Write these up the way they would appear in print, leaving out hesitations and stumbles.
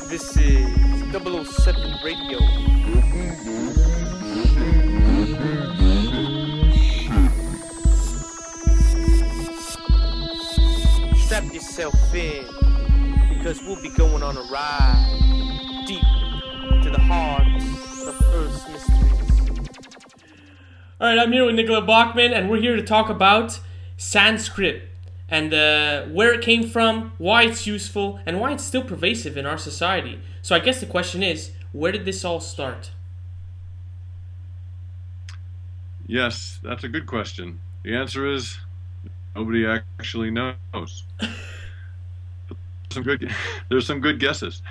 This is 007 Radio. Strap yourself in, because we'll be going on a ride deep to the heart of Earth's mysteries. Alright, I'm here with Nicolai Bachman, and we're here to talk about Sanskrit and where it came from, why it's useful, and why it's still pervasive in our society. So I guess the question is, where did this all start? Yes, that's a good question. The answer is nobody actually knows. There's some good guesses.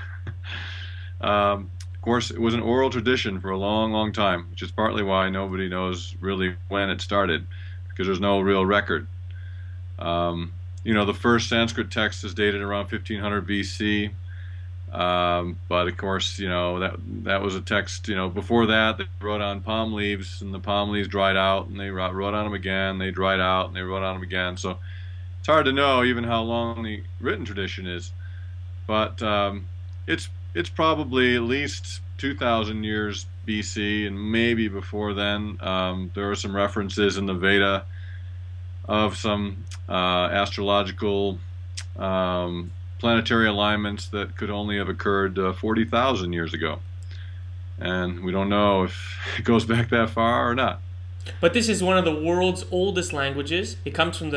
Of course, it was an oral tradition for a long, long time, which is partly why nobody knows really when it started, because there's no real record. You know, the first Sanskrit text is dated around 1500 BC, but of course, you know, that was a text, you know, before that they wrote on palm leaves, and the palm leaves dried out, and they wrote on them again, they dried out, and they wrote on them again. So it's hard to know even how long the written tradition is, but it's probably at least 2,000 years BC, and maybe before then. There are some references in the Veda of some astrological planetary alignments that could only have occurred 40,000 years ago, and we don't know if it goes back that far or not. But this is one of the world's oldest languages. It comes from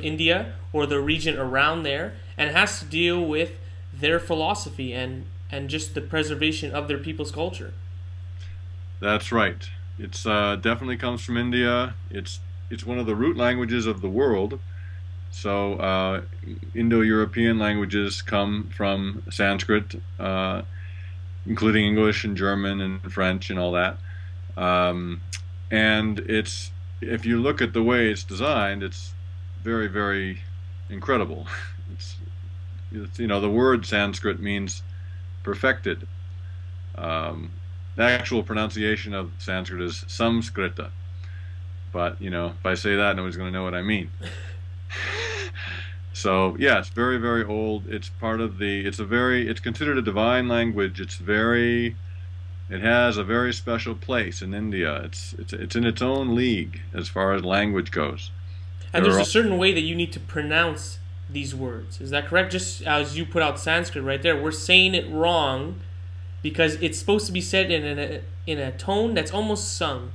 India, or the region around there, and it has to deal with their philosophy and just the preservation of their people's culture. That's right. It's definitely comes from India. It's one of the root languages of the world. So Indo-European languages come from Sanskrit, including English and German and French and all that. And if you look at the way it's designed, it's very, very incredible. It's you know, the word Sanskrit means perfected. The actual pronunciation of Sanskrit is Samskrita. But, you know, if I say that, nobody's going to know what I mean. So, yeah, it's very, very old. It's part of it's considered a divine language. It has a very special place in India. It's in its own league as far as language goes. And there's a certain way that you need to pronounce these words. Is that correct? Just as you put out Sanskrit right there, we're saying it wrong because it's supposed to be said in a tone that's almost sung.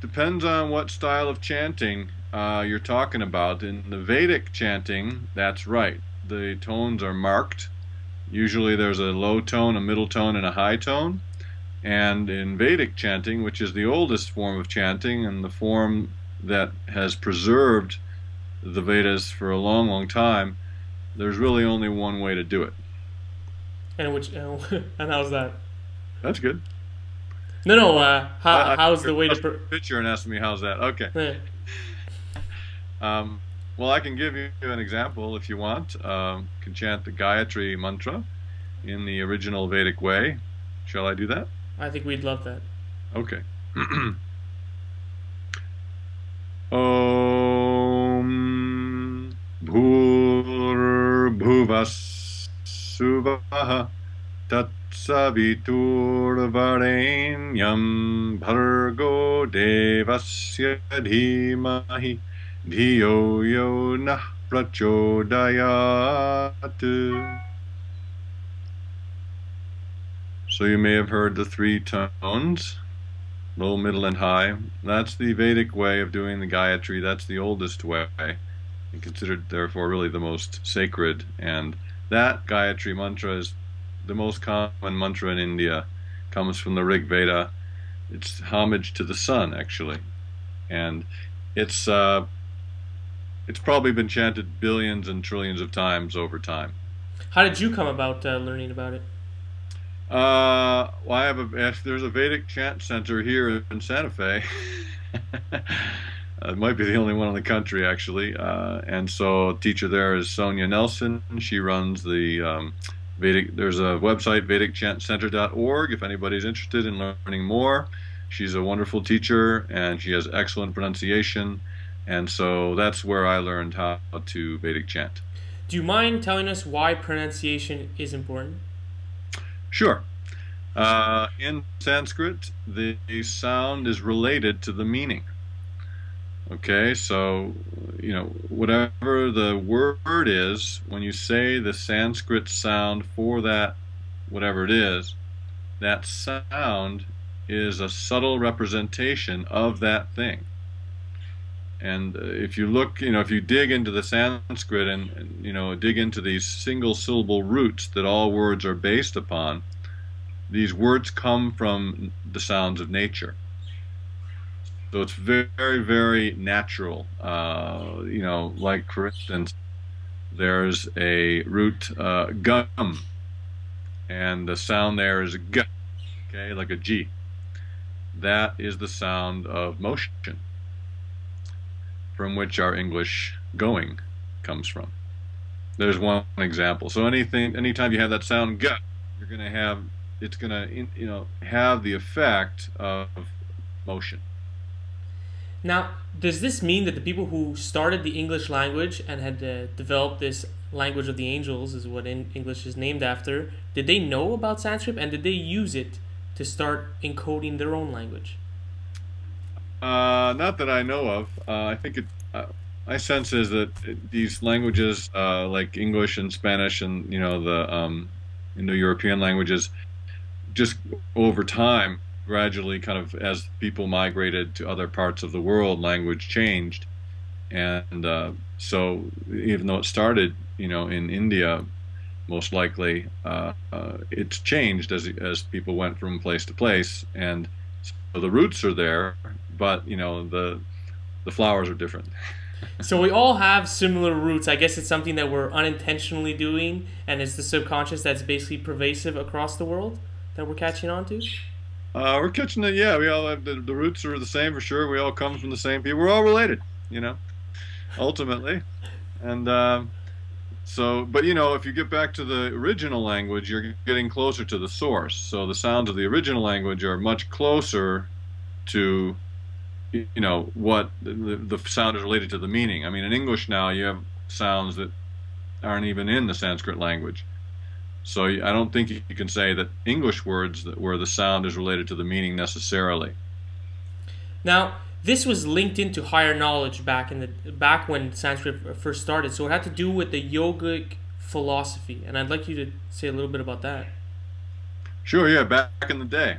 Depends on what style of chanting you're talking about. In the Vedic chanting, that's right. The tones are marked. Usually there's a low tone, a middle tone, and a high tone. And in Vedic chanting, which is the oldest form of chanting and the form that has preserved the Vedas for a long, long time, there's really only one way to do it. And how's that? That's good. No. How's the way to picture and ask me how's that? Okay. Yeah. Well, I can give you an example if you want. You can chant the Gayatri Mantra in the original Vedic way. Shall I do that? I think we'd love that. Okay. Om Bhur Bhuvas Suvah Tatsaviturvarenyam Bhargo Devasya Dhimahi Dhiyo Yo Nah Prachodayat. So you may have heard the three tones, low, middle, and high. That's the Vedic way of doing the Gayatri. That's the oldest way, and considered therefore really the most sacred. And that Gayatri mantra is the most common mantra in India. Comes from the Rig Veda. It's homage to the sun, actually, and it's probably been chanted billions and trillions of times over time. How did you come about learning about it? Well, there's a Vedic chant center here in Santa Fe. It might be the only one in the country, actually. And so a teacher there is Sonia Nelson. She runs the there's a website, vedicchantcenter.org, if anybody's interested in learning more. She's a wonderful teacher, and she has excellent pronunciation. And so that's where I learned how to Vedic chant. Do you mind telling us why pronunciation is important? Sure. In Sanskrit, the sound is related to the meaning. Okay, so, whatever the word is, when you say the Sanskrit sound for that, whatever it is, that sound is a subtle representation of that thing. And if you look, if you dig into the Sanskrit and dig into these single syllable roots that all words are based upon, these words come from the sounds of nature. So it's very, very natural. Like for instance, there's a root gum, and the sound there is a g, okay, like a G. That is the sound of motion, from which our English going comes from. There's one example. So anytime you have that sound g, you're going to have, it's going to have the effect of motion. Now, does this mean that the people who started the English language and had developed this language of the angels, is what English is named after, did they know about Sanskrit, and did they use it to start encoding their own language? Not that I know of. I think my sense is that these languages, like English and Spanish and the Indo-European languages, just over time, gradually, kind of as people migrated to other parts of the world, language changed, and so even though it started, in India, most likely, it's changed as people went from place to place, and so the roots are there, but the flowers are different. So we all have similar roots. I guess it's something that we're unintentionally doing, and it's the subconscious that's basically pervasive across the world that we're catching on to. We're catching it, yeah. We all have the roots are the same for sure. We all come from the same people. We're all related, ultimately. And but if you get back to the original language, you're getting closer to the source. So the sounds of the original language are much closer to, what the sound is related to the meaning. I mean, in English now, you have sounds that aren't even in the Sanskrit language. So I don't think you can say that English words where the sound is related to the meaning necessarily. Now, this was linked into higher knowledge back when Sanskrit first started. So it had to do with the yogic philosophy, and I'd like you to say a little bit about that. Sure. Yeah. Back in the day.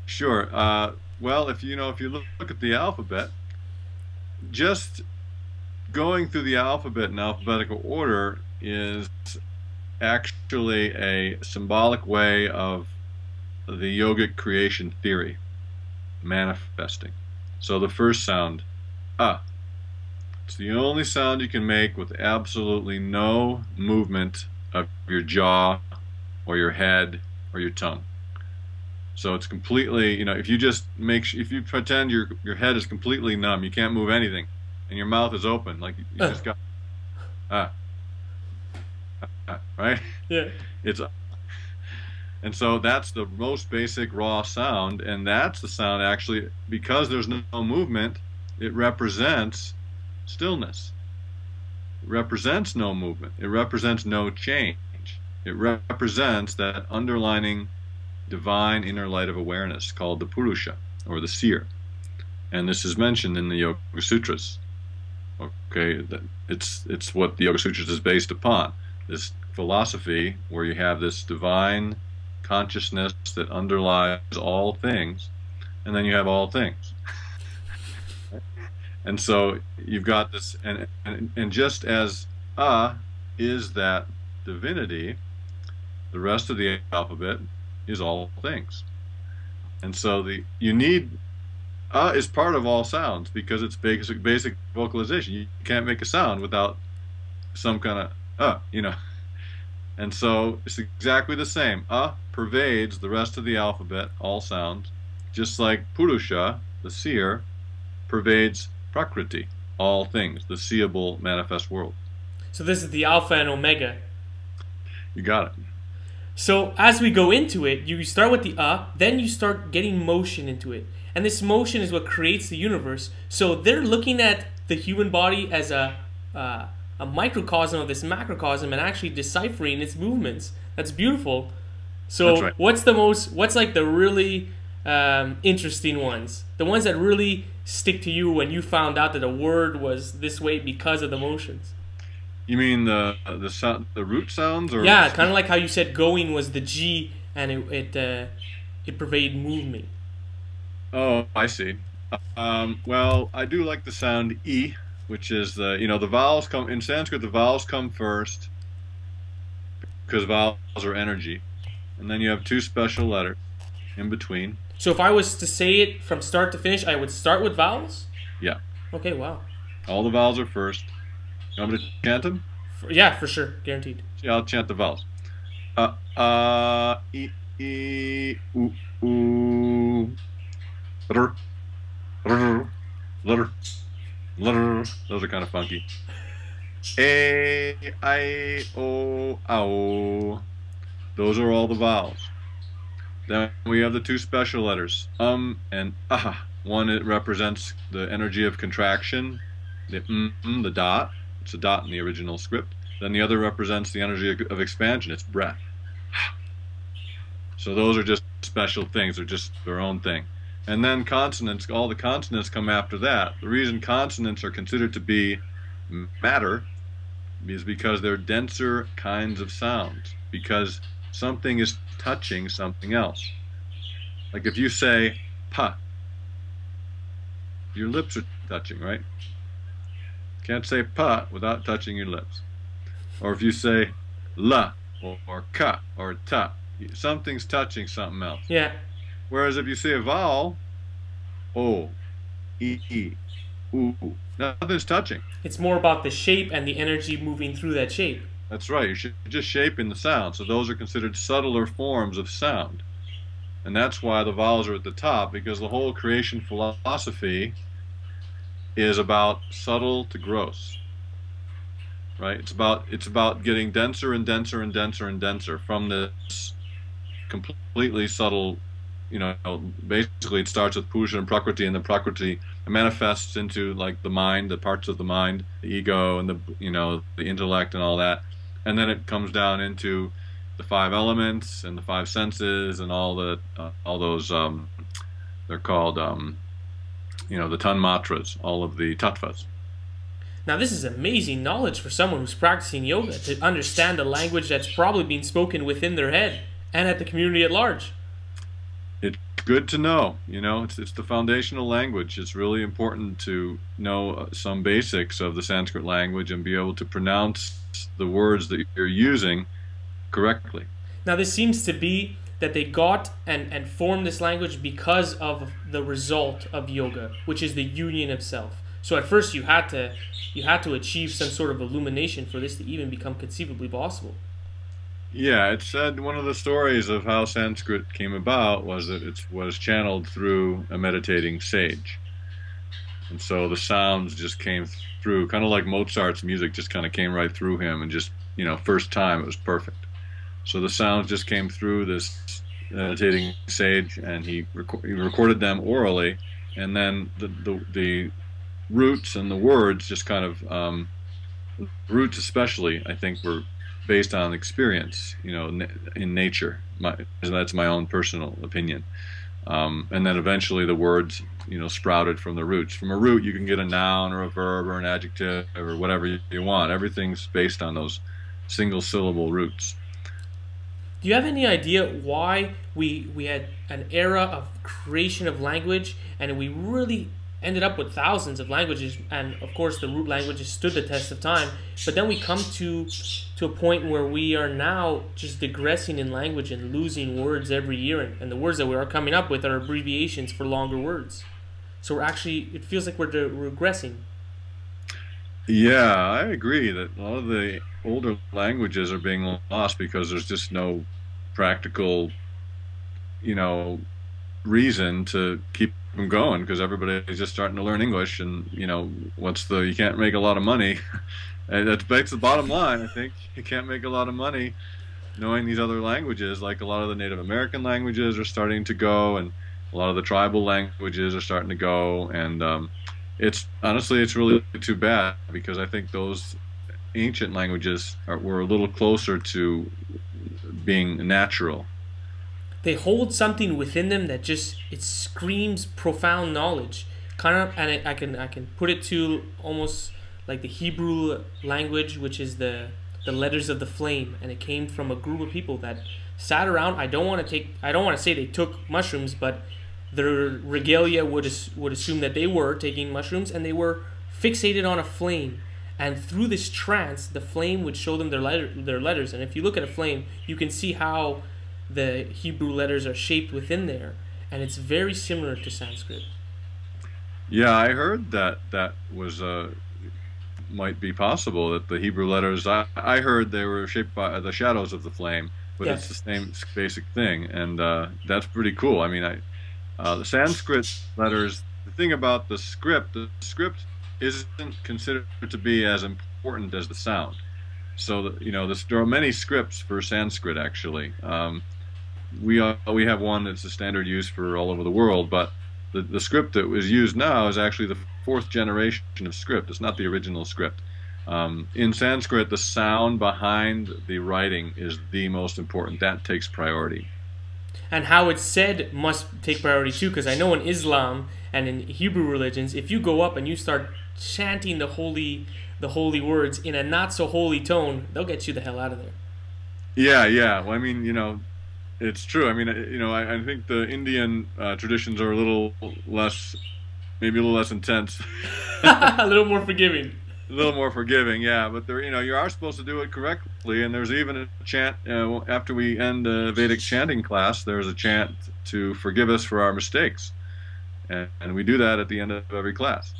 Sure. Well, if you look at the alphabet, just going through the alphabet in alphabetical order is actually a symbolic way of the yogic creation theory manifesting. So the first sound, it's the only sound you can make with absolutely no movement of your jaw or your head or your tongue. So it's completely, if you pretend your head is completely numb, you can't move anything, and your mouth is open, like you just got right? Yeah. And so that's the most basic raw sound, and that's the sound actually, because there's no movement, it represents stillness. It represents no movement. It represents no change. It represents that underlining divine inner light of awareness called the Purusha, or the seer. And this is mentioned in the Yoga Sutras. Okay, it's what the Yoga Sutras is based upon. This philosophy where you have this divine consciousness that underlies all things, and then you have all things. And so you've got this, and just as is that divinity, the rest of the alphabet is all things. And so you need is part of all sounds, because it's basic vocalization. You can't make a sound without some kind of And so it's exactly the same. Pervades the rest of the alphabet, all sounds, just like Purusha, the seer, pervades Prakriti, all things, the seeable manifest world. So this is the Alpha and Omega. You got it. So as we go into it, you start with the then you start getting motion into it. And this motion is what creates the universe. So they're looking at the human body as a a microcosm of this macrocosm and actually deciphering its movements. That's beautiful. So That's right. what's like the really interesting ones? The ones that really stick to you when you found out that a word was this way because of the motions? You mean the sound, the root sounds, or Yeah, kind of like how you said going was the G and it pervaded movement. Oh, I see. Well, I do like the sound E, which is the vowels come in Sanskrit. The vowels come first because vowels are energy, and then you have two special letters in between. So if I was to say it from start to finish, I would start with vowels? Yeah. Okay, wow. All the vowels are first. You want me to chant them? Yeah, for sure, guaranteed. Yeah, I'll chant the vowels. E, E, U, R, R, L, L. Those are kind of funky. A, I, O, Ow. Those are all the vowels. Then we have the two special letters, and ah. One, it represents the energy of contraction, the dot. It's a dot in the original script. Then the other represents the energy of expansion. It's breath. So those are just special things. They're just their own thing. And then consonants, all the consonants come after that. The reason consonants are considered to be matter is because they're denser kinds of sounds. Because something is touching something else. Like if you say pa, your lips are touching, right? Can't say pa without touching your lips. Or if you say la or ka or ta, something's touching something else. Yeah. Whereas if you say a vowel, o, e, u, nothing's touching. It's more about the shape and the energy moving through that shape. That's right. You're just shaping the sound. So those are considered subtler forms of sound. And that's why the vowels are at the top, because the whole creation philosophy is about subtle to gross. Right? It's about getting denser and denser and denser and denser from this completely subtle, basically it starts with Purusha and Prakriti, and the Prakriti manifests into like the mind, the parts of the mind, the ego and the intellect and all that. And then it comes down into the five elements and the five senses and all those they're called the tanmatras, all of the tattvas. Now this is amazing knowledge for someone who's practicing yoga, to understand a language that's probably being spoken within their head and at the community at large. It's good to know, it's the foundational language. It's really important to know some basics of the Sanskrit language and be able to pronounce the words that you're using correctly. Now this seems to be that they got and formed this language because of the result of yoga, which is the union of self. So at first you had to achieve some sort of illumination for this to even become conceivably possible. Yeah, it said one of the stories of how Sanskrit came about was that it was channeled through a meditating sage. And so the sounds just came through, kind of like Mozart's music just kind of came right through him, and just, first time it was perfect. So the sounds just came through this meditating sage, and he recorded them orally, and then the roots and the words just kind of, roots especially, I think, were based on experience, in nature. That's my own personal opinion. And then eventually the words, sprouted from the roots. From a root, you can get a noun or a verb or an adjective or whatever you want. Everything's based on those single syllable roots. Do you have any idea why we had an era of creation of language, and we really ended up with thousands of languages, and of course the root languages stood the test of time, but then we come to a point where we are now just digressing in language and losing words every year, and the words that we are coming up with are abbreviations for longer words. So it feels like we're regressing. Yeah, I agree that a lot of the older languages are being lost because there's just no practical, reason to keep them going, because everybody's just starting to learn English, and you can't make a lot of money. And that's the bottom line. I think you can't make a lot of money knowing these other languages. Like a lot of the Native American languages are starting to go, and a lot of the tribal languages are starting to go, and it's honestly, it's really too bad because I think those ancient languages were a little closer to being natural. They hold something within them that just it screams profound knowledge. Kind of, and I can put it to almost like the Hebrew language, which is the letters of the flame, and it came from a group of people that sat around. I don't want to say they took mushrooms, but their regalia would assume that they were taking mushrooms, and they were fixated on a flame. And through this trance, the flame would show them their letters. And if you look at a flame, you can see how the Hebrew letters are shaped within there, and it's very similar to Sanskrit. Yeah, I heard that was might be possible, that the Hebrew letters. I heard they were shaped by the shadows of the flame, but Yeah. it's the same basic thing, and that's pretty cool. I mean, the Sanskrit letters. The thing about the script isn't considered to be as important as the sound. So there are many scripts for Sanskrit actually. We have one that's a standard use for all over the world, but the script that was used now is actually the fourth generation of script. It's not the original script. In Sanskrit, the sound behind the writing is the most important. That takes priority. And how it's said must take priority too, because I know in Islam and in Hebrew religions, if you go up and you start chanting the holy words in a not so holy tone, they'll get you the hell out of there. Yeah. Well, I mean, it's true. I mean, I think the Indian traditions are a little less, maybe a little less intense, A little more forgiving. a little more forgiving. Yeah, but you are supposed to do it correctly, and there's even a chant after we end the Vedic chanting class. There's a chant to forgive us for our mistakes, and we do that at the end of every class.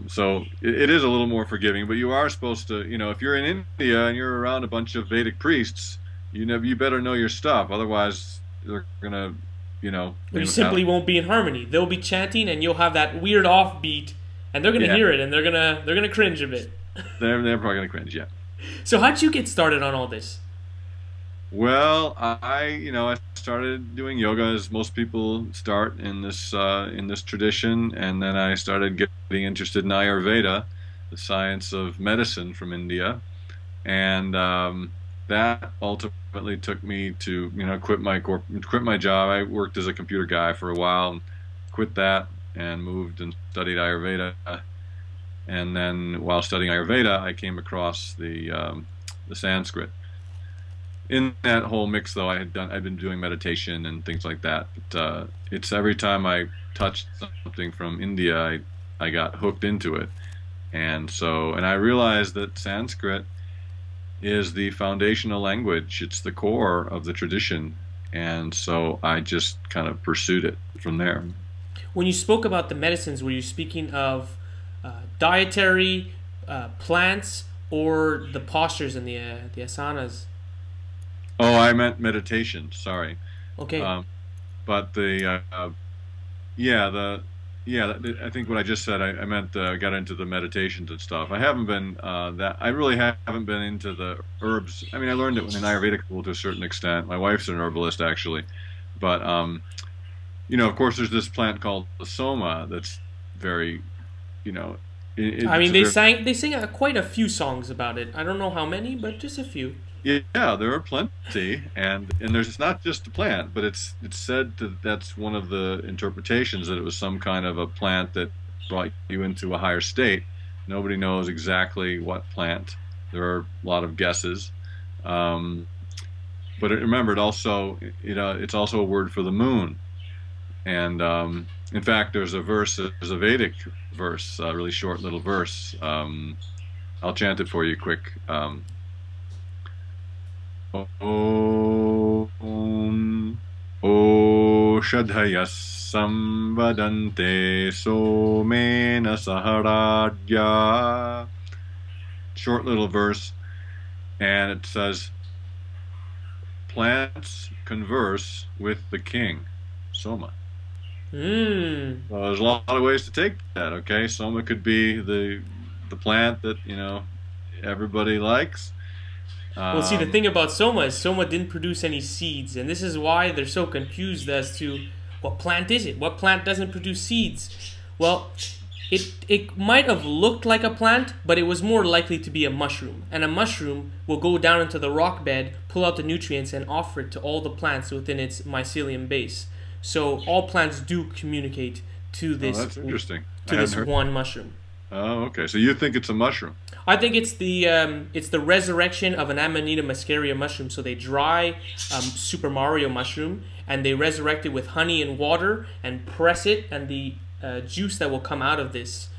So it is a little more forgiving, but you are supposed to, if you're in India and you're around a bunch of Vedic priests, you better know your stuff. Otherwise, they're gonna, You simply won't be in harmony. They'll be chanting, and you'll have that weird offbeat, and they're gonna hear it, and they're gonna cringe a bit. They're probably gonna cringe, yeah. So how'd you get started on all this? Well, I started doing yoga as most people start in this tradition, and then I started getting interested in Ayurveda, the science of medicine from India, and that ultimately took me to quit my job. I worked as a computer guy for a while, and quit that, and moved and studied Ayurveda. And then while studying Ayurveda, I came across the Sanskrit. In that whole mix, though, I'd been doing meditation and things like that. But it's every time I touched something from India, I got hooked into it, and I realized that Sanskrit is the foundational language. It's the core of the tradition, and so I just kind of pursued it from there. When you spoke about the medicines, were you speaking of dietary, plants, or the postures and the asanas? Oh, I meant meditation. Sorry. Okay. But I think what I just said, I meant got into the meditations and stuff. I haven't been I really haven't been into the herbs. I mean, I learned it in Ayurvedic school to a certain extent. My wife's an herbalist actually, but of course, there's this plant called the soma that's very, they sang quite a few songs about it. I don't know how many, but just a few. Yeah, there are plenty, and it's not just a plant, but it's said that's one of the interpretations, that it was some kind of a plant that brought you into a higher state. Nobody knows exactly what plant. There are a lot of guesses, but remember, it's also a word for the moon, and in fact, there's a Vedic verse, a really short little verse. I'll chant it for you quick. Om Oshadhayas Samvadante Somena Saharadya. Short little verse, and it says, plants converse with the king, Soma. So there's a lot of ways to take that, okay? Soma could be the plant that, everybody likes. Well, see, the thing about Soma is Soma didn't produce any seeds, and this is why they're so confused as to what plant is it? What plant doesn't produce seeds? Well, it might have looked like a plant, but it was more likely to be a mushroom. And a mushroom will go down into the rock bed, pull out the nutrients, and offer it to all the plants within its mycelium base. So all plants do communicate to this. Oh, that's interesting. To this one mushroom. Oh, okay. So you think it's a mushroom? I think it's the resurrection of an Amanita muscaria mushroom. So they dry Super Mario mushroom and they resurrect it with honey and water and press it, and the juice that will come out of this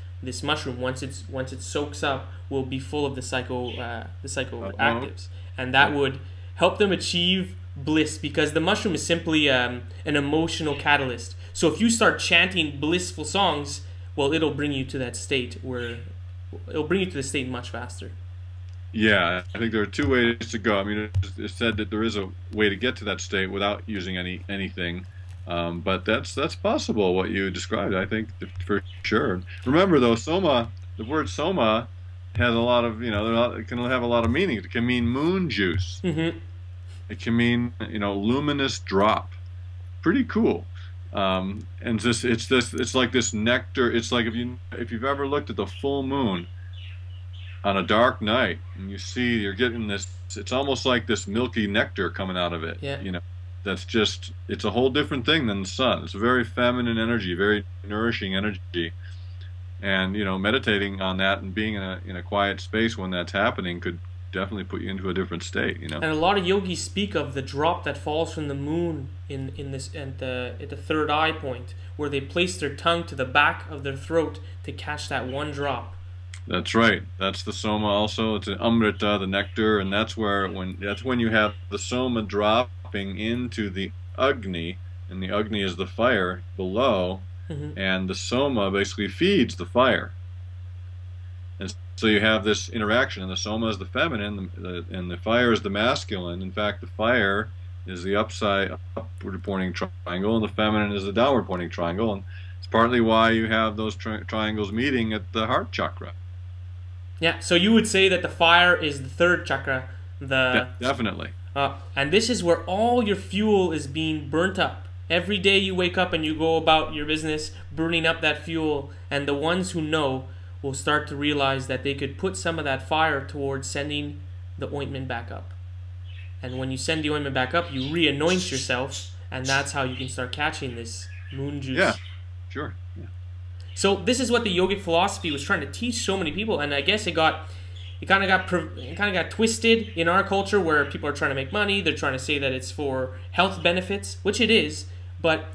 mushroom once it soaks up will be full of the psychoactives, and that would help them achieve bliss, because the mushroom is simply an emotional catalyst. So if you start chanting blissful songs, well, it'll bring you to that state where it'll bring you to the state much faster. Yeah, I think there are two ways to go. I mean, it's said that there is a way to get to that state without using anything. But that's possible, what you described, I think, for sure. Remember, though, soma, the word soma has a lot of, it can have a lot of meaning. It can mean moon juice. Mm-hmm. It can mean, luminous drop. Pretty cool. And it's like this nectar. It's like if you've ever looked at the full moon on a dark night and you're getting this, it's almost like this milky nectar coming out of it. Yeah. It's a whole different thing than the sun. It's a very feminine energy, very nourishing energy. And, meditating on that and being in a quiet space when that's happening could definitely put you into a different state, And a lot of yogis speak of the drop that falls from the moon in this at the third eye point, where they place their tongue to the back of their throat to catch that one drop. That's right. That's the soma also. It's an amrita, the nectar, and that's when you have the soma dropping into the agni, and the agni is the fire below, and the soma basically feeds the fire. And so you have this interaction, and the soma is the feminine, and the fire is the masculine. In fact, the fire is the upward pointing triangle, and the feminine is the downward pointing triangle, and it's partly why you have those triangles meeting at the heart chakra. Yeah, so you would say that the fire is the third chakra. Definitely. And this is where all your fuel is being burnt up. Every day you wake up and you go about your business burning up that fuel, and the ones who know will start to realize that they could put some of that fire towards sending the ointment back up. And when you send the ointment back up, you re-anoint yourself, and that's how you can start catching this moon juice. Yeah, sure. Yeah. So this is what the yogic philosophy was trying to teach so many people, and I guess it kind of got twisted in our culture, where people are trying to make money. They're trying to say that it's for health benefits, which it is. But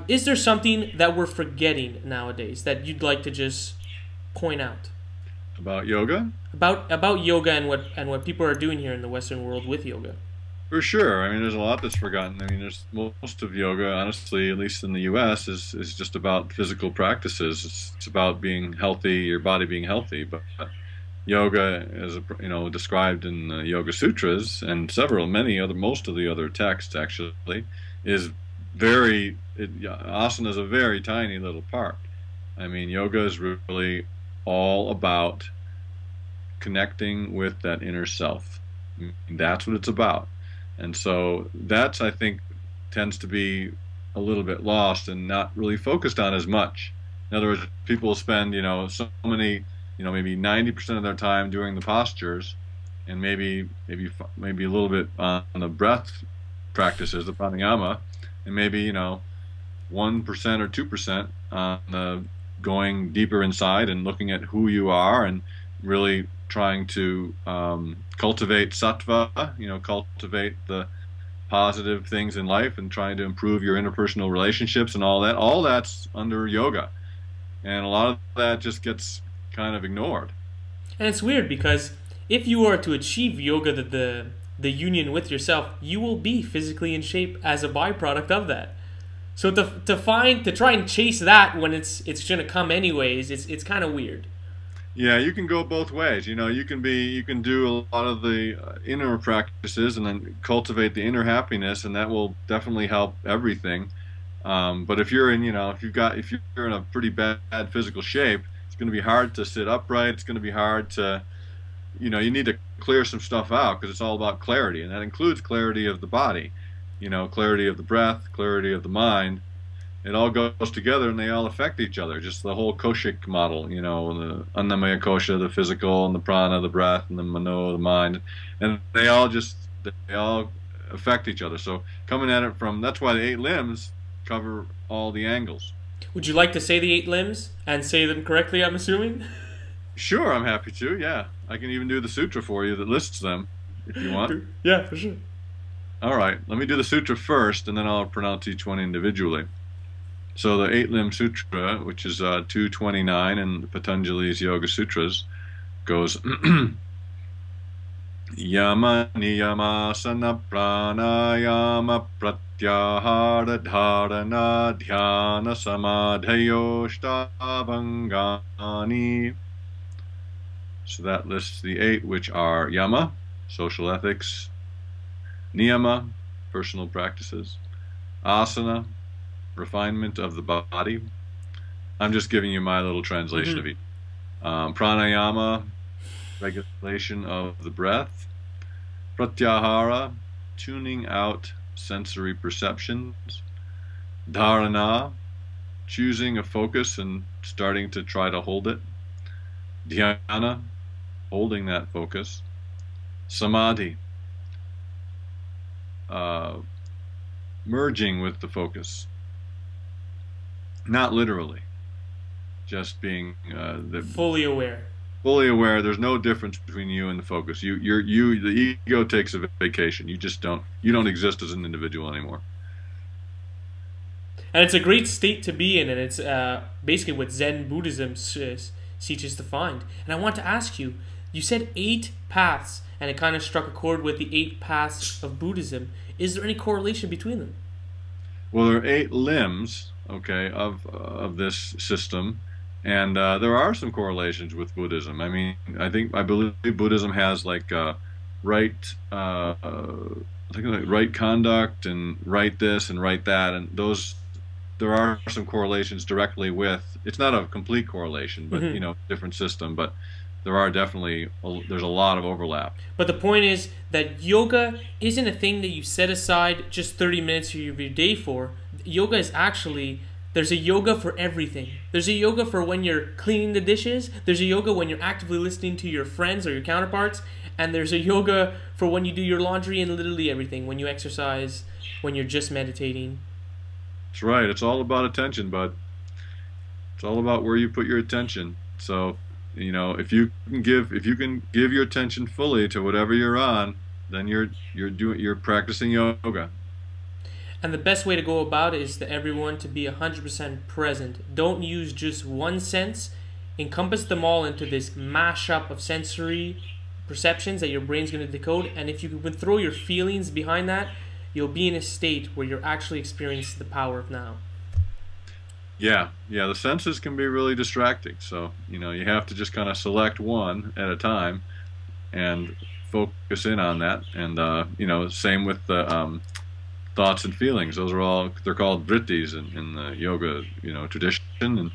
is there something that we're forgetting nowadays that you'd like to just point out about yoga? About yoga and what people are doing here in the Western world with yoga. For sure. I mean, there's a lot that's forgotten. I mean, there's most of yoga, honestly, at least in the U.S., is just about physical practices. It's about being healthy, your body being healthy. But yoga, as described in the Yoga Sutras and most of the other texts actually, is asana is a very tiny little part. I mean, yoga is really all about connecting with that inner self. That's what it's about. And so that's, I think, tends to be a little bit lost and not really focused on as much. In other words, people spend, so many, maybe 90% of their time doing the postures, and maybe a little bit on the breath practices, the pranayama, and maybe 1% or 2% on the going deeper inside and looking at who you are and really trying to cultivate sattva, cultivate the positive things in life and trying to improve your interpersonal relationships and all that. All that's under yoga. And a lot of that just gets kind of ignored. And it's weird because if you are to achieve yoga, the union with yourself, you will be physically in shape as a byproduct of that. So to try and chase that when it's going to come anyways, it's kind of weird. Yeah, you can go both ways. You can do a lot of the inner practices and then cultivate the inner happiness, and that will definitely help everything. But if you're in a pretty bad physical shape, it's going to be hard to sit upright. It's going to be hard to, you need to clear some stuff out because it's all about clarity, and that includes clarity of the body, clarity of the breath, clarity of the mind, it all goes together and they all affect each other. Just the whole koshic model, you know, the annamaya kosha, the physical, and the prana, the breath, and the mano, the mind, and they all affect each other. So coming at it from, that's why the 8 limbs cover all the angles. Would you like to say the 8 limbs and say them correctly, I'm assuming? Sure, I'm happy to, yeah. I can even do the sutra for you that lists them, if you want. Yeah, for sure. All right, let me do the sutra first, and then I'll pronounce each one individually. So the 8-limb sutra, which is 229 in Patanjali's Yoga Sutras, goes Yama niyamasana pranayama pratyahara dharana dhyana samadhayo shtabangani. So that lists the 8, which are yama, social ethics; niyama, personal practices; asana, refinement of the body. I'm just giving you my little translation of each. Pranayama, regulation of the breath; pratyahara, tuning out sensory perceptions; dharana, choosing a focus and starting to try to hold it; dhyana, holding that focus; samadhi, merging with the focus, not literally, just being fully aware. Fully aware. There's no difference between you and the focus. The ego takes a vacation. You don't exist as an individual anymore. And it's a great state to be in, and it's basically what Zen Buddhism teaches to find. And I want to ask you, you said 8 paths, and it kind of struck a chord with the 8 paths of Buddhism. Is there any correlation between them? Well, there are 8 limbs, okay, of this system, and there are some correlations with Buddhism. I mean, I believe Buddhism has like right conduct and right this and right that, and those, there are some correlations directly with. It's not a complete correlation, but you know, different system, but there are definitely, there's a lot of overlap. But the point is that yoga isn't a thing that you set aside just 30 minutes of your day for. Yoga is actually, there's a yoga for everything. There's a yoga for when you're cleaning the dishes. There's a yoga when you're actively listening to your friends or your counterparts. And there's a yoga for when you do your laundry and literally everything. When you exercise, when you're just meditating. That's right. It's all about attention, bud. It's all about where you put your attention. So, you know, if you can give your attention fully to whatever you're on, then you're practicing yoga. And the best way to go about it is for everyone to be 100% present. Don't use just one sense. Encompass them all into this mashup of sensory perceptions that your brain's going to decode. And if you can throw your feelings behind that, you'll be in a state where you're actually experiencing the power of now. Yeah, the senses can be really distracting. So, you know, you have to just kind of select one at a time and focus in on that. And, you know, same with the thoughts and feelings. Those are all, they're called vrittis in the yoga, you know, tradition. And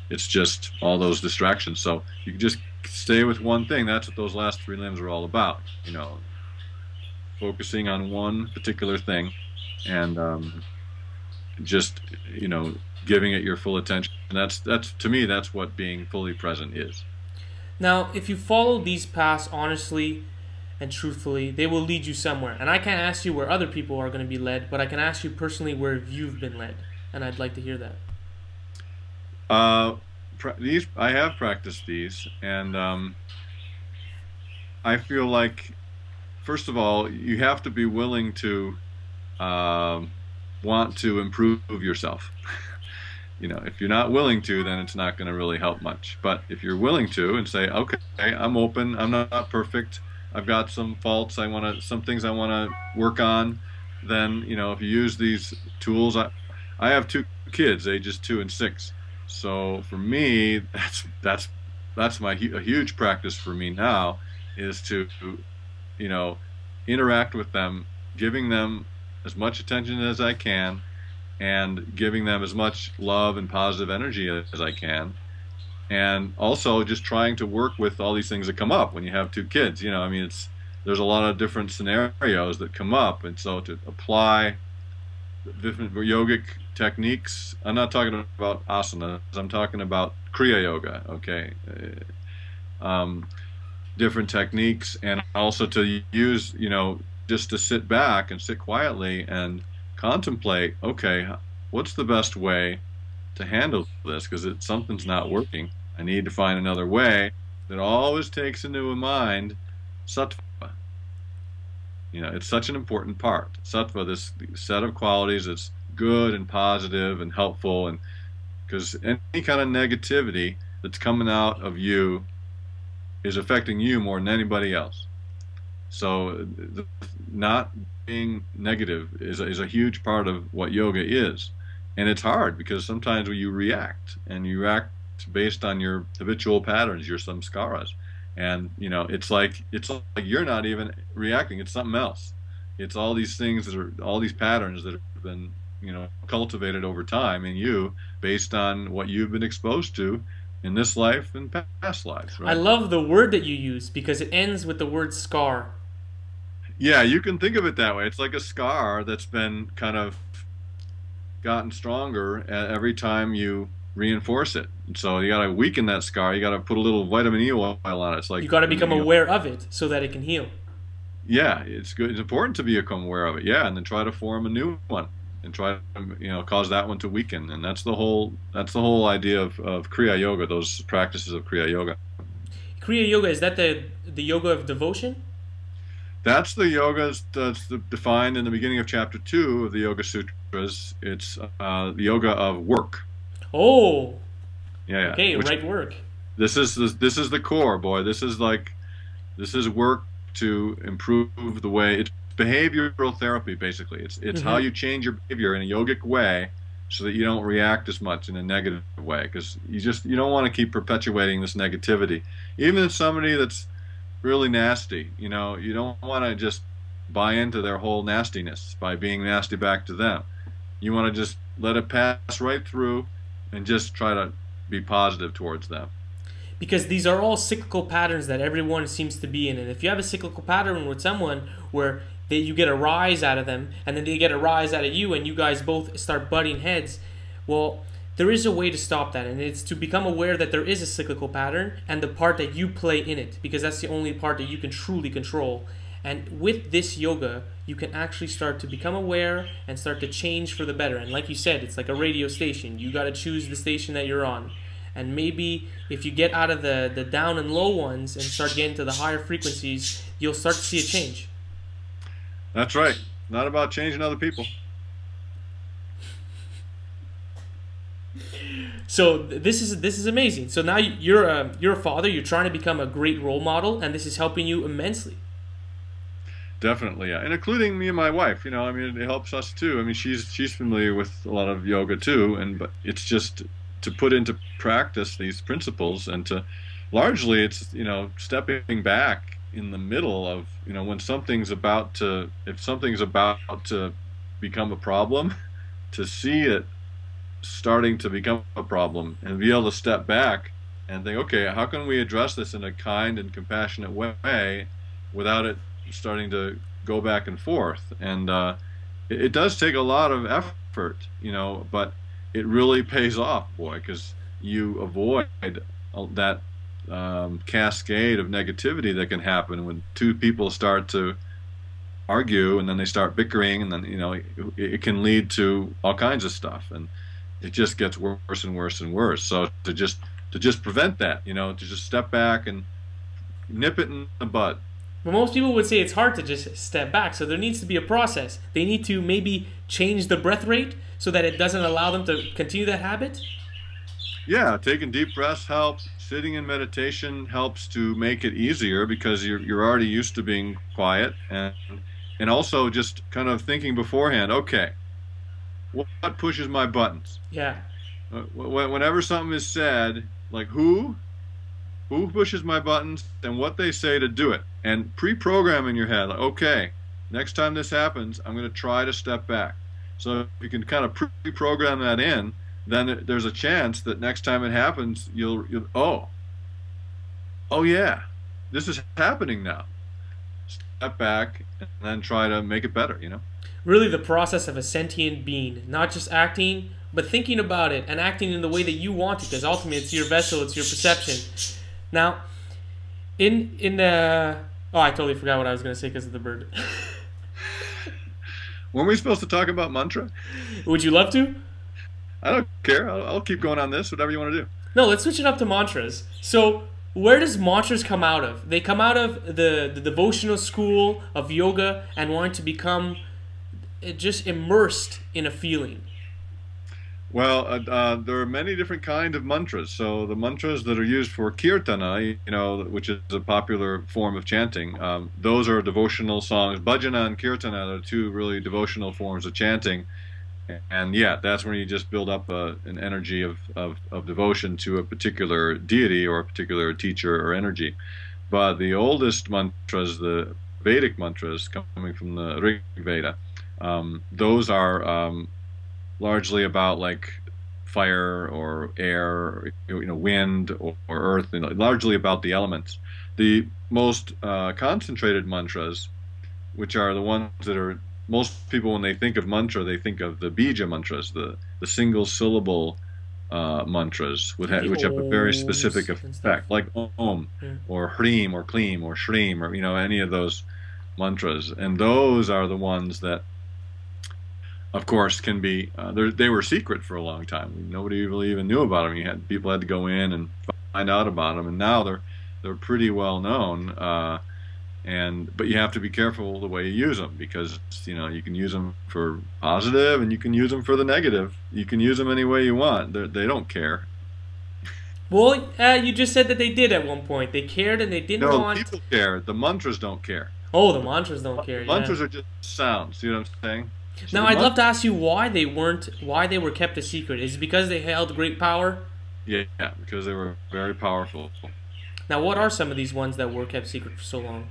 it's just all those distractions. So you can just stay with one thing. That's what those last 3 limbs are all about. You know, focusing on one particular thing and just, you know, giving it your full attention. And that's to me, that's what being fully present is. Now, if you follow these paths honestly and truthfully, they will lead you somewhere. And I can't ask you where other people are going to be led, but I can ask you personally where you've been led. And I'd like to hear that. I have practiced these, and I feel like, first of all, you have to be willing to want to improve yourself. You know, if you're not willing to, then it's not going to really help much. But if you're willing to and say, okay, I'm open, I'm not perfect, I've got some faults, some things I want to work on, then, you know, if you use these tools, I have 2 kids, ages 2 and 6. So for me, that's a huge practice for me now, is to, you know, interact with them, giving them as much attention as I can, and giving them as much love and positive energy as I can, and also just trying to work with all these things that come up when you have 2 kids. You know, I mean, there's a lot of different scenarios that come up, and so to apply different yogic techniques. I'm not talking about asanas. I'm talking about Kriya Yoga. Okay, um, different techniques, and also to use, just to sit back and sit quietly and contemplate. Okay, what's the best way to handle this? Because something's not working. I need to find another way. That always takes into mind sattva. It's such an important part. Sattva, this set of qualities that's good and positive and helpful, and because any kind of negativity that's coming out of you is affecting you more than anybody else. So not being negative is a huge part of what yoga is. And it's hard because sometimes you react, and you react based on your habitual patterns, your samskaras. And it's like you're not even reacting, it's something else. It's all these things all these patterns that have been cultivated over time in you based on what you've been exposed to in this life and past lives, right? I love the word that you use because it ends with the word scar. Yeah, you can think of it that way. It's like a scar that's been kind of gotten stronger every time you reinforce it. So you got to weaken that scar. You got to put a little vitamin E oil on it. It's like you got to become aware of it so that it can heal. Yeah, it's good. It's important to become aware of it. Yeah, and then try to form a new one and try to cause that one to weaken. And that's the whole idea of Kriya Yoga. Those practices of Kriya Yoga. Kriya Yoga, is that the yoga of devotion? That's the yoga that's defined in the beginning of chapter 2 of the Yoga Sutras. It's the yoga of work. Oh. Yeah. Okay, right work. This is the core, boy. This is work to improve the way. It's behavioral therapy, basically. It's how you change your behavior in a yogic way so that you don't react as much in a negative way, because you don't want to keep perpetuating this negativity. Even if somebody that's really nasty, you don't want to just buy into their whole nastiness by being nasty back to them. You want to just let it pass right through and just try to be positive towards them. Because these are all cyclical patterns that everyone seems to be in. And if you have a cyclical pattern with someone where you get a rise out of them, and then they get a rise out of you, and you guys both start butting heads, well, there is a way to stop that. And it's to become aware that there is a cyclical pattern and the part that you play in it. Because that's the only part that you can truly control. And with this yoga, you can actually start to become aware and start to change for the better. And like you said, it's like a radio station. You got to choose the station that you're on. And maybe if you get out of the down and low ones and start getting to the higher frequencies, you'll start to see a change. That's right. Not about changing other people. So this is amazing. So now you're a father. You're trying to become a great role model, and this is helping you immensely. Definitely, yeah, and including me and my wife. It helps us too. She's familiar with a lot of yoga too, but it's just to put into practice these principles, and to largely it's stepping back in the middle of when something's about to become a problem, to see it starting to become a problem and be able to step back and think, okay, how can we address this in a kind and compassionate way without it starting to go back and forth. And it does take a lot of effort, but it really pays off, boy, because you avoid that cascade of negativity that can happen when two people start to argue, and then they start bickering, and then it can lead to all kinds of stuff, and it just gets worse and worse and worse. So to just prevent that, to just step back and nip it in the bud. But most people would say it's hard to just step back, so there needs to be a process. They need to maybe change the breath rate so that it doesn't allow them to continue that habit. Yeah, taking deep breaths helps. Sitting in meditation helps to make it easier because you're already used to being quiet, and also just kind of thinking beforehand, okay, what pushes my buttons? Yeah. Whenever something is said, like who pushes my buttons and what they say to do it, and pre-program in your head, like, okay, next time this happens, I'm going to try to step back. So if you can kind of pre-program that in, then there's a chance that next time it happens, you'll oh yeah, this is happening now. Step back and then try to make it better, really the process of a sentient being, not just acting, but thinking about it and acting in the way that you want to, because ultimately it's your vessel, it's your perception. Now, in the... Oh, I totally forgot what I was going to say because of the bird. Weren't we supposed to talk about mantra? Would you love to? I don't care. I'll keep going on this, whatever you want to do. No, let's switch it up to mantras. So, where does mantras come out of? They come out of the devotional school of yoga and wanting to become just immersed in a feeling. Well, there are many different kinds of mantras. So the mantras that are used for kirtana, which is a popular form of chanting, those are devotional songs. Bhajana and kirtana are two really devotional forms of chanting. And yeah, that's when you just build up an energy of devotion to a particular deity or a particular teacher or energy. But the oldest mantras, the Vedic mantras coming from the Rig Veda, those are largely about like fire or air, wind or earth, largely about the elements. The most concentrated mantras, which are the ones that are most people, when they think of mantra, they think of the bija mantras, the single syllable mantras, which have a very specific effect, like Om or Hreem or Kleem or Shreem or any of those mantras. And those are the ones that, of course, can be. They were secret for a long time. Nobody really even knew about them. People had to go in and find out about them, and now they're pretty well known. But you have to be careful the way you use them, because you can use them for positive and you can use them for the negative. You can use them any way you want. They don't care. Well, you just said that they did at one point. They cared and they didn't want... No, people care. The mantras don't care. Oh, the mantras don't care. Mantras are just sounds. See what I'm saying? So now, I'd love to ask you why they were kept a secret. Is it because they held great power? Yeah, because they were very powerful. Now, what are some of these ones that were kept secret for so long?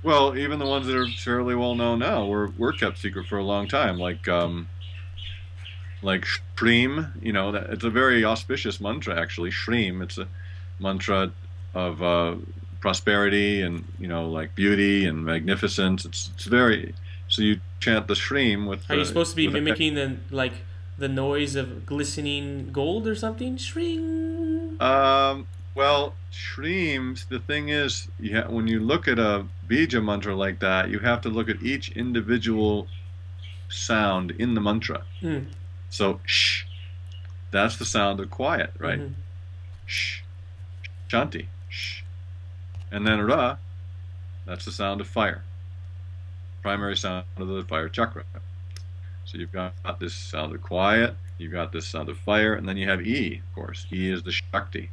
Well, even the ones that are fairly well known now were kept secret for a long time, like Shreem. It's a very auspicious mantra, actually. Shreem. It's a mantra of prosperity and like beauty and magnificence. It's very. So you chant the Shreem with. Are you supposed to be mimicking the noise of glistening gold or something? Shreem. Well, Shreem, the thing is, when you look at a bija mantra like that, you have to look at each individual sound in the mantra. So, shh, that's the sound of quiet, right? Shh, shanti, shh. And then ra, that's the sound of fire. Primary sound of the fire chakra. So you've got this sound of quiet, you've got this sound of fire, and then you have E, of course. E is the Shakti.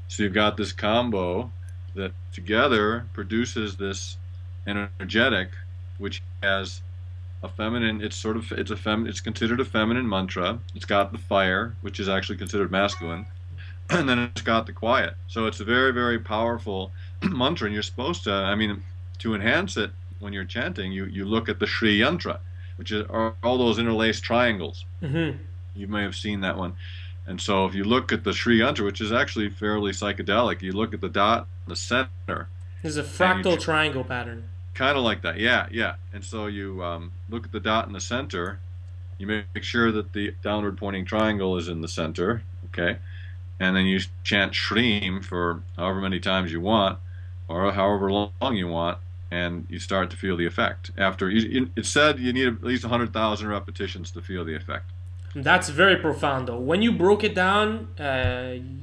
So you've got this combo that together produces this energetic, which has a feminine. It's considered a feminine mantra. It's got the fire, which is actually considered masculine, and then it's got the quiet. So it's a very, very powerful mantra, and you're supposed to. To enhance it when you're chanting, you look at the Sri Yantra, which are all those interlaced triangles. You may have seen that one. And so if you look at the Sri Yantra, which is actually fairly psychedelic, you look at the dot in the center. There's a fractal triangle pattern. Kind of like that, yeah. And so you look at the dot in the center. You make sure that the downward pointing triangle is in the center, okay? And then you chant Shreem for however many times you want, or however long you want, and you start to feel the effect. It's said you need at least 100,000 repetitions to feel the effect. That's very profound, though. When you broke it down,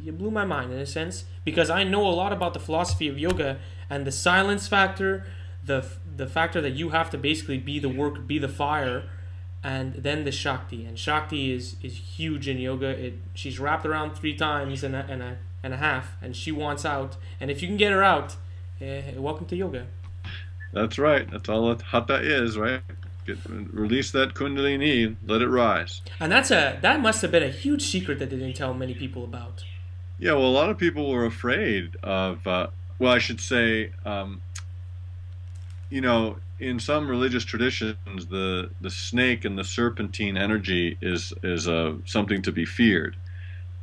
you blew my mind in a sense, because I know a lot about the philosophy of yoga and the silence factor, the factor that you have to basically be the work, be the fire, and then the Shakti. And Shakti is huge in yoga. She's wrapped around 3 times and a half, and she wants out. And if you can get her out, welcome to yoga. That's right. That's all that hatha is, right? Release that Kundalini, let it rise. And that must have been a huge secret that they didn't tell many people about. Yeah, well, a lot of people were afraid of. I should say, in some religious traditions, the snake and the serpentine energy is something to be feared,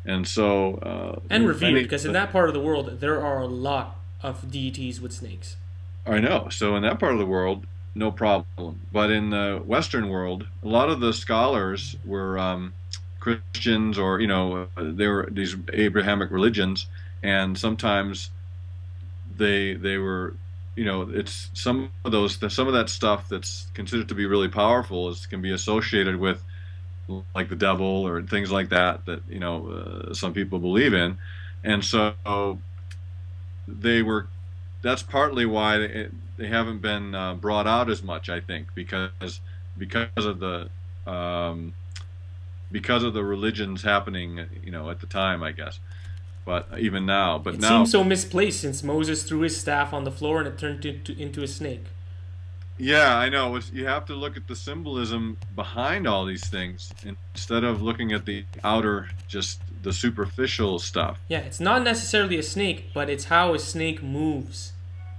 and so and revered, because in that part of the world there are a lot of deities with snakes. I know. So in that part of the world, no problem. But in the Western world, a lot of the scholars were Christians, or they were these Abrahamic religions, and sometimes they were, it's some of that stuff that's considered to be really powerful can be associated with like the devil or things like that some people believe in, and so they were. That's partly why they haven't been brought out as much, I think, because of the religions happening, at the time, I guess. But even now, it seems so misplaced since Moses threw his staff on the floor and it turned into a snake. Yeah, I know. You have to look at the symbolism behind all these things instead of looking at the outer, just the superficial stuff. Yeah, it's not necessarily a snake, but it's how a snake moves.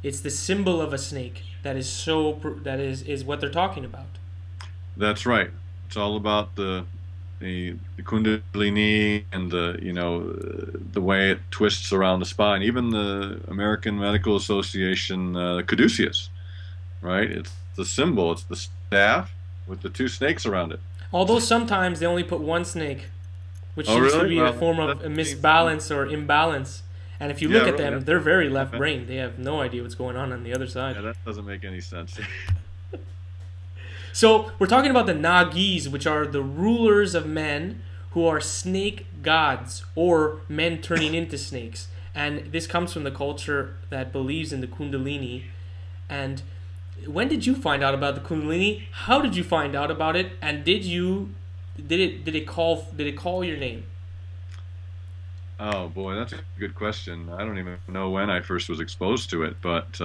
It's the symbol of a snake that is what they're talking about. That's right. It's all about the Kundalini and the way it twists around the spine. Even the American Medical Association caduceus, right? It's the symbol. It's the staff with the two snakes around it. Although sometimes they only put one snake, which seems really? to be a form of a misbalance or imbalance. And if you look at them, they're very left-brained. They have no idea what's going on the other side. Yeah, that doesn't make any sense. So we're talking about the Nagis, which are the rulers of men who are snake gods, or men turning into snakes. And this comes from the culture that believes in the Kundalini. And when did you find out about the Kundalini? How did you find out about it? And did it call your name? Oh boy, that's a good question. I don't even know when I first was exposed to it, but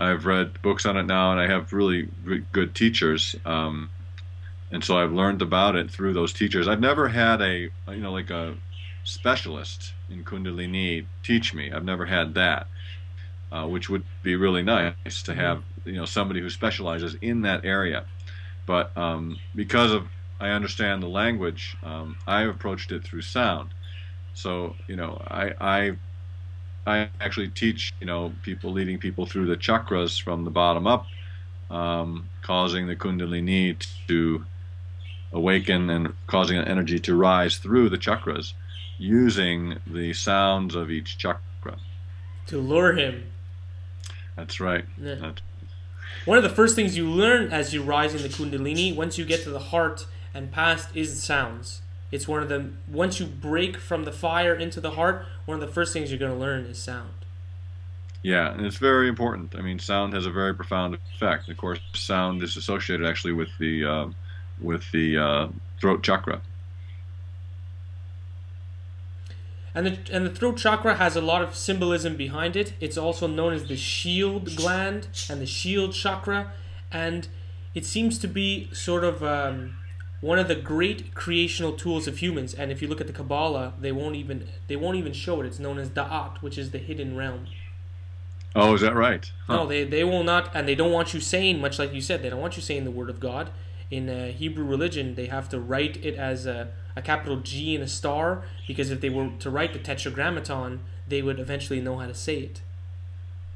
I've read books on it now, and I have really good teachers, and so I've learned about it through those teachers. I've never had a specialist in Kundalini teach me. I've never had that, which would be really nice to have, somebody who specializes in that area. But because I understand the language, I approached it through sound. So I actually teach people, leading people through the chakras from the bottom up, causing the Kundalini to awaken and causing an energy to rise through the chakras using the sounds of each chakra. To lure him. That's right. Yeah. One of the first things you learn as you rise in the Kundalini, once you get to the heart and past, is sounds. It's one of the, once you break from the fire into the heart, one of the first things you're going to learn is sound. Yeah, and it's very important. I mean, sound has a very profound effect. Of course, sound is associated actually with the throat chakra. And the throat chakra has a lot of symbolism behind it. It's also known as the shield gland and the shield chakra, and it seems to be sort of one of the great creational tools of humans. And if you look at the Kabbalah, they won't even show it. It's known as Da'at, which is the hidden realm. Oh, is that right? Huh. No, they will not, and they don't want you saying, much like you said, they don't want you saying the word of God. In Hebrew religion, they have to write it as a capital G and a star, because if they were to write the Tetragrammaton, they would eventually know how to say it.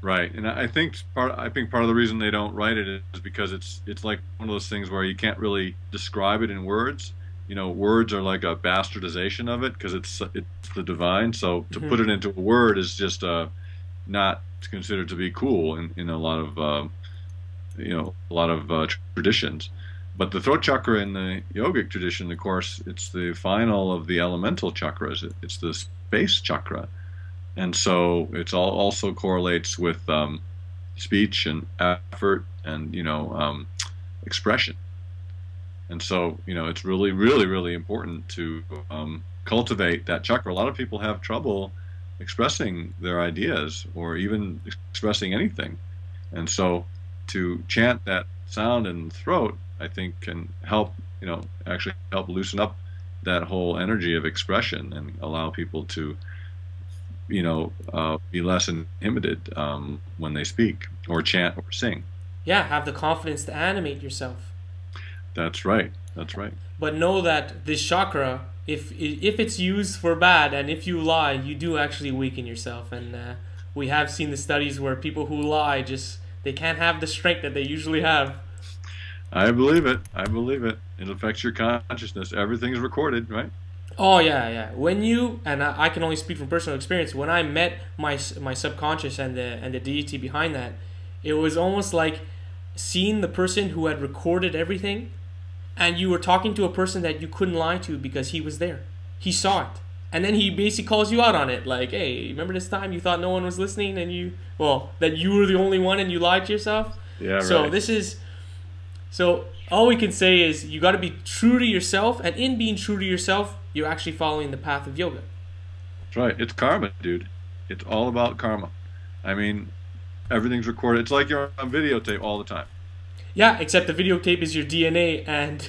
Right, and I think part of the reason they don't write it is because it's like one of those things where you can't really describe it in words. Words are like a bastardization of it because it's the divine. So to put it into a word is just not considered to be cool in a lot of traditions. But the throat chakra in the yogic tradition, of course, it's the final of the elemental chakras. It's the space chakra. And so it's also correlates with speech and effort and expression. And so it's really, really, really important to cultivate that chakra. A lot of people have trouble expressing their ideas or even expressing anything. And so to chant that sound in the throat, I think, can help actually help loosen up that whole energy of expression and allow people to be less inhibited when they speak or chant or sing. Yeah, have the confidence to animate yourself. That's right. That's right. But know that this chakra, if it's used for bad and if you lie, you do actually weaken yourself. And we have seen the studies where people who lie just They can't have the strength that they usually have. I believe it. I believe it. It affects your consciousness. Everything's recorded, right? Oh yeah, yeah. When you and I can only speak from personal experience. When I met my subconscious and the deity behind that, it was almost like seeing the person who had recorded everything, and you were talking to a person that you couldn't lie to because he was there. He saw it, and then he basically calls you out on it. Like, hey, remember this time you thought no one was listening, and that you were the only one, and you lied to yourself. Yeah. So right. So all we can say is you got to be true to yourself, and in being true to yourself, you're actually following the path of yoga. That's right. It's karma, dude. It's all about karma. I mean, everything's recorded. It's like you're on videotape all the time. Yeah, except the videotape is your DNA, and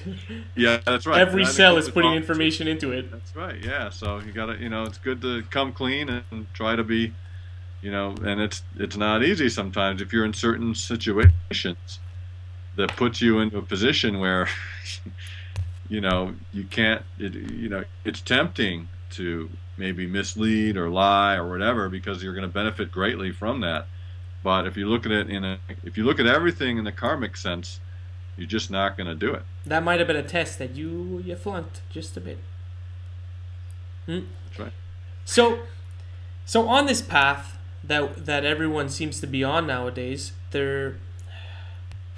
yeah, that's right. Every cell is putting information into it. That's right. Yeah. So you gotta, it's good to come clean and try to be, and it's not easy sometimes if you're in certain situations that puts you into a position where you can't, it's tempting to maybe mislead or lie or whatever, because you're going to benefit greatly from that. But if you look at it if you look at everything in the karmic sense, you're just not going to do it. That might have been a test that you flunked just a bit. That's right. So on this path that everyone seems to be on nowadays, there's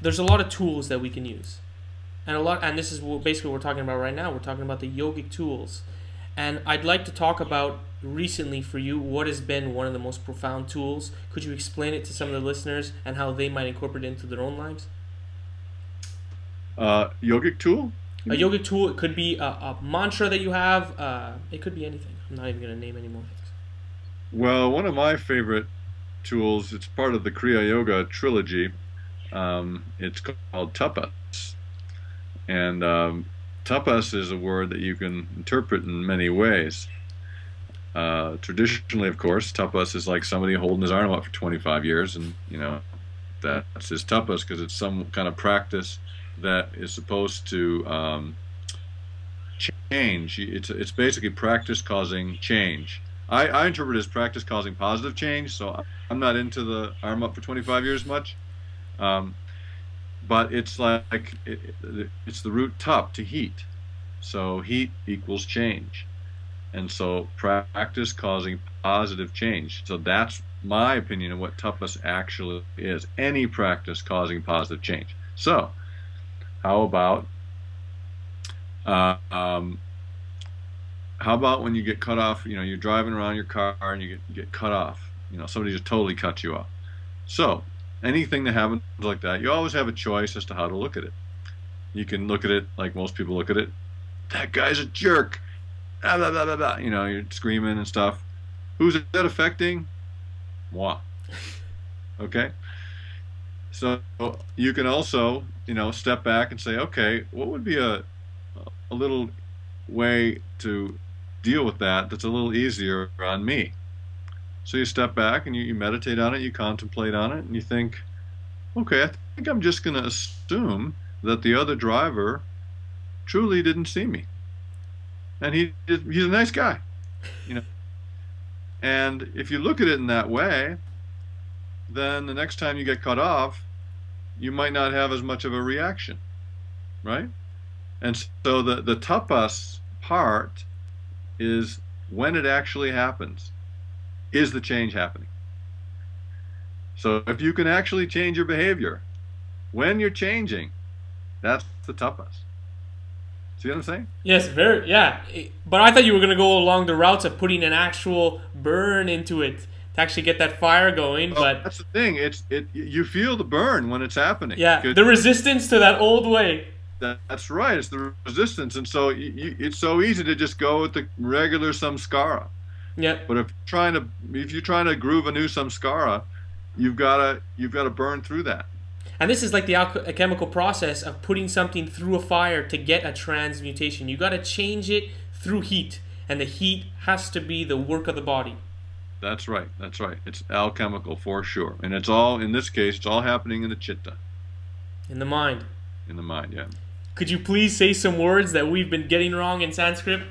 a lot of tools that we can use, and this is basically what we're talking about right now. We're talking about the yogic tools, and I'd like to talk about recently for you what has been one of the most profound tools. Could you explain it to some of the listeners and how they might incorporate it into their own lives? Yogic tool? A yogic tool. It could be a mantra that you have. It could be anything. I'm not even going to name any more things. Well, one of my favorite tools, it's part of the Kriya Yoga trilogy. It's called tapas. And tapas is a word that you can interpret in many ways. Traditionally, of course, tapas is like somebody holding his arm up for 25 years, and that's his tapas, because it's some kind of practice that is supposed to change. It's basically practice causing change. I interpret it as practice causing positive change, so I'm not into the arm up for 25 years much. But it's like it's the root tup, to heat. So heat equals change. And so practice causing positive change. So that's my opinion of what tapas actually is. Any practice causing positive change. So how about when you get cut off, you're driving around your car and you get cut off. Somebody just totally cuts you off. So anything that happens like that, you always have a choice as to how to look at it. You can look at it like most people look at it. That guy's a jerk. Blah, blah, blah, blah, blah. You're screaming and stuff. Who's that affecting? Moi. Okay? So you can also, step back and say, okay, what would be a little way to deal with that's a little easier on me? So you step back and you meditate on it, you contemplate on it, and you think, okay, I think I'm just going to assume that the other driver truly didn't see me. And he's a nice guy, And if you look at it in that way, then the next time you get cut off, you might not have as much of a reaction, right? And so the tapas part is when it actually happens. Is the change happening? So if you can actually change your behavior when you're changing, that's the tapas. See what I'm saying? Yes, yeah. But I thought you were going to go along the routes of putting an actual burn into it to actually get that fire going. Well, but that's the thing. You feel the burn when it's happening. Yeah, the resistance to that old way. That's right. It's the resistance, and so it's so easy to just go with the regular samskara. Yeah. But if you're trying to groove a new samskara, you've got to burn through that. And this is like the alchemical process of putting something through a fire to get a transmutation. You got to change it through heat, and the heat has to be the work of the body. That's right. That's right. It's alchemical for sure, and it's all, in this case, it's all happening in the chitta. In the mind. In the mind, yeah. Could you please say some words that we've been getting wrong in Sanskrit?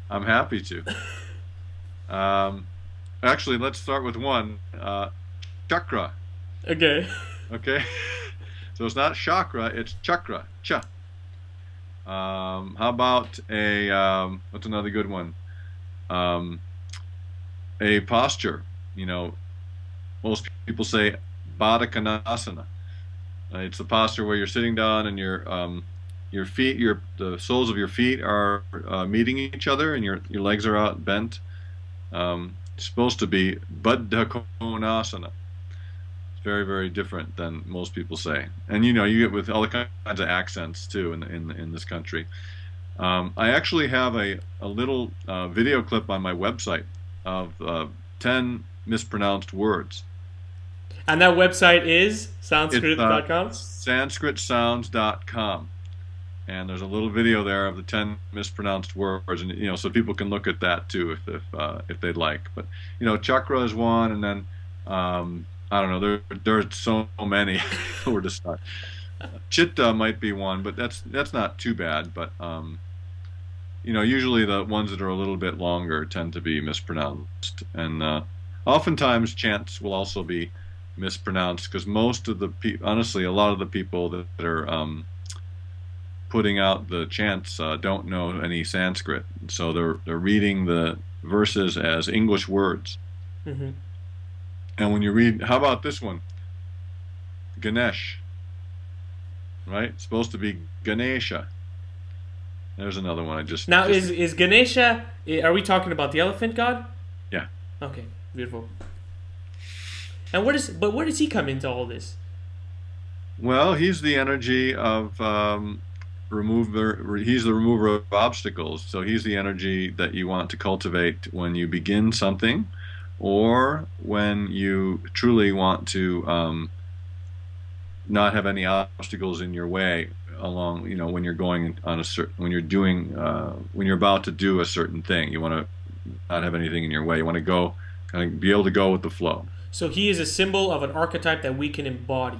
I'm happy to. Actually, let's start with one. Chakra. Okay. Okay, so it's not chakra, it's chakra, cha. How about a what's another good one? A posture. You know, most people say Baddha Konasana. It's the posture where you're sitting down and your feet, the soles of your feet are meeting each other, and your legs are out bent. It's supposed to be Baddha Konasana. It's very, very different than most people say. And you know, you get with all the kinds of accents too in this country. I actually have a little video clip on my website of 10 mispronounced words. And that website is sanskrit.com? sanskritsounds.com. And there's a little video there of the 10 mispronounced words, and you know, so people can look at that too if they'd like. But you know, chakra is one, and then I don't know, there's so many where to start. Chitta might be one, but that's not too bad. But you know, usually the ones that are a little bit longer tend to be mispronounced, and oftentimes chants will also be mispronounced, because most of the people, honestly, a lot of the people that are putting out the chants don't know any Sanskrit, so they're reading the verses as English words. Mm-hmm. And when you read, how about this one, Ganesh, right? It's supposed to be Ganesha. There's another one. Now is Ganesha? Are we talking about the elephant god? Yeah. Okay, beautiful. And where does he come into all this? Well, he's the energy of he's the remover of obstacles. So he's the energy that you want to cultivate when you begin something, or when you truly want to not have any obstacles in your way along. You know, when you're going on when you're about to do a certain thing, you want to not have anything in your way. You want to go, kind of be able to go with the flow. So he is a symbol of an archetype that we can embody.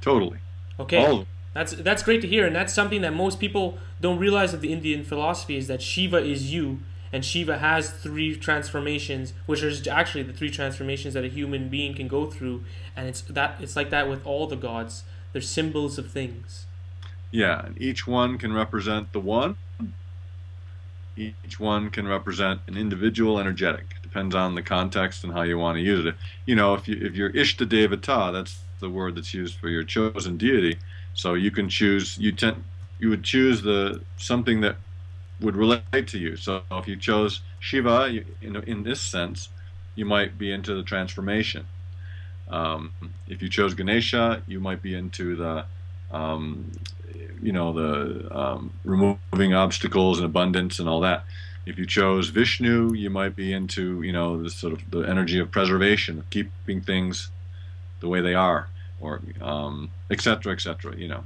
Totally. Okay. That's great to hear, and that's something that most people don't realize of the Indian philosophy, is that Shiva is you, and Shiva has 3 transformations, which are actually the 3 transformations that a human being can go through, and it's like that with all the gods. They're symbols of things. Yeah, and each one can represent the one. Each one can represent an individual energetic. Depends on the context and how you want to use it. You know, if you're Ishta Devata, that's the word that's used for your chosen deity. So you can choose. You would choose something that would relate to you. So if you chose Shiva, in this sense, you might be into the transformation. If you chose Ganesha, you might be into the removing obstacles and abundance and all that. If you chose Vishnu, you might be into, you know, this sort of the energy of preservation, of keeping things the way they are, or etc., etc. You know,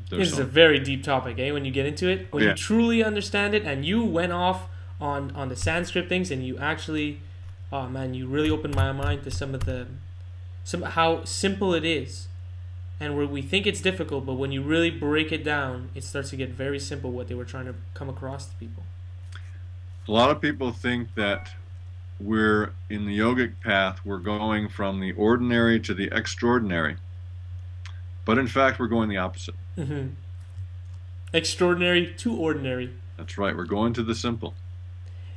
this is a very deep topic, eh? When you get into it, when you truly understand it, and you went off on the Sanskrit things, and you actually, oh man, you really opened my mind to some how simple it is, and where we think it's difficult, but when you really break it down, it starts to get very simple what they were trying to come across to people. A lot of people think that we're in the yogic path, we're going from the ordinary to the extraordinary, but in fact we're going the opposite. Mm-hmm. Extraordinary to ordinary. That's right, we're going to the simple.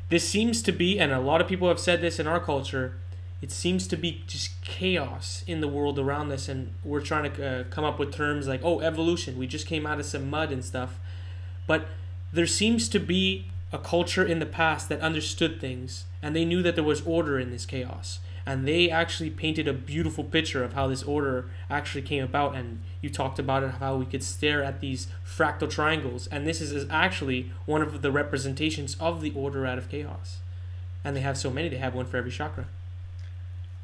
This seems to be, and a lot of people have said this in our culture, it seems to be just chaos in the world around us, and we're trying to come up with terms like, oh, evolution, we just came out of some mud and stuff. But there seems to be a culture in the past that understood things, and they knew that there was order in this chaos, and they actually painted a beautiful picture of how this order actually came about. And you talked about it, how we could stare at these fractal triangles, and this is actually one of the representations of the order out of chaos. And they have so many, they have one for every chakra.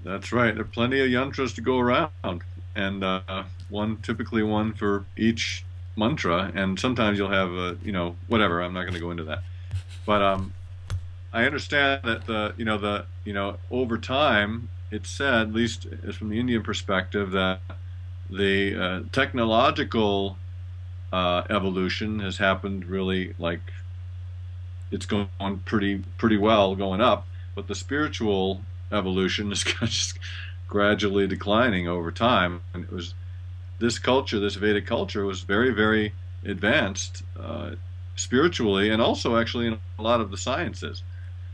That's right. There are plenty of yantras to go around, and typically one for each mantra, and sometimes you'll have whatever. I'm not going to go into that. But I understand that over time, it's said, at least from the Indian perspective, that the technological evolution has happened really, like, it's going pretty well going up, but the spiritual evolution is just gradually declining over time. And this culture, this Vedic culture, was very, very advanced spiritually, and also actually in a lot of the sciences.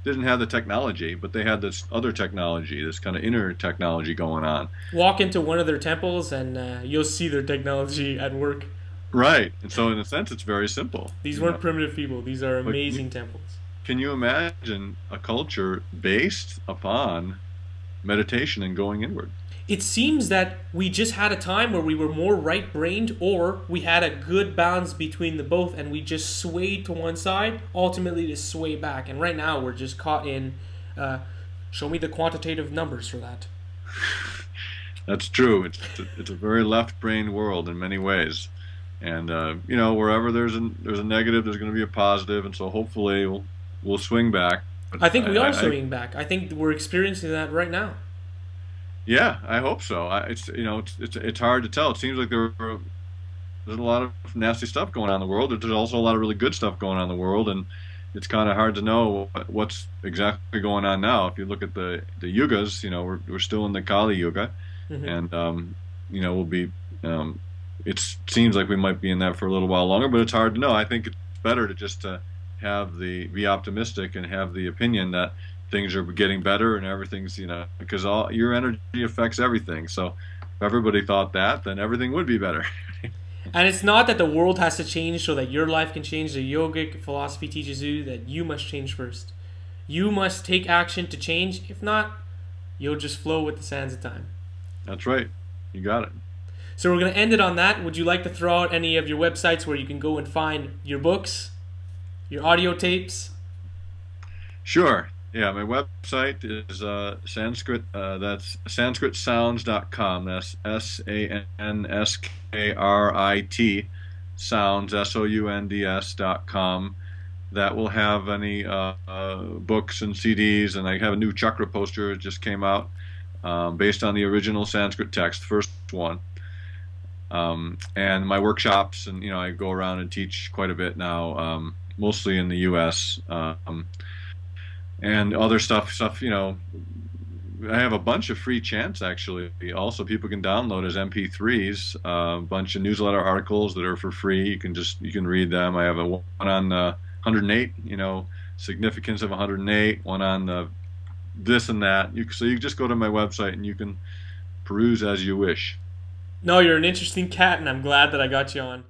Didn't have the technology, but they had this other technology, this kind of inner technology going on. Walk into one of their temples and you'll see their technology at work. Right. And so in a sense, it's very simple. These weren't primitive people. These are amazing temples. Can you imagine a culture based upon meditation and going inward? It seems that we just had a time where we were more right-brained, or we had a good balance between the both, and we just swayed to one side, ultimately to sway back. And right now we're just caught in, show me the quantitative numbers for that. That's true. It's a very left-brained world in many ways. And, you know, wherever there's a negative, there's going to be a positive, and so hopefully we'll swing back. But I think we are swinging back. I think we're experiencing that right now. Yeah, I hope so. It's hard to tell. It seems like there's a lot of nasty stuff going on in the world. There's also a lot of really good stuff going on in the world, and it's kind of hard to know what's exactly going on now. If you look at the yugas, you know, we're still in the Kali Yuga, and you know, we'll be. It seems like we might be in that for a little while longer, but it's hard to know. I think it's better to just be optimistic and have the opinion that things are getting better and everything's, you know, because all your energy affects everything. So if everybody thought that, then everything would be better. And it's not that the world has to change so that your life can change. The yogic philosophy teaches you that you must change first. You must take action to change. If not, you'll just flow with the sands of time. That's right. You got it. So we're going to end it on that. Would you like to throw out any of your websites where you can go and find your books, your audio tapes? Sure. Yeah, my website is Sanskrit. That's sanskritsounds.com. That's SANSKRIT sounds SOUNDS.com. That will have any books and CDs, and I have a new Chakra poster that just came out based on the original Sanskrit text, first one. And my workshops, and you know, I go around and teach quite a bit now, mostly in the U.S. And other stuff, you know, I have a bunch of free chants actually. Also, people can download as MP3s. A bunch of newsletter articles that are for free. You can read them. I have a one on 108, you know, significance of 108. One on the this and that. So you just go to my website and you can peruse as you wish. No, you're an interesting cat, and I'm glad that I got you on.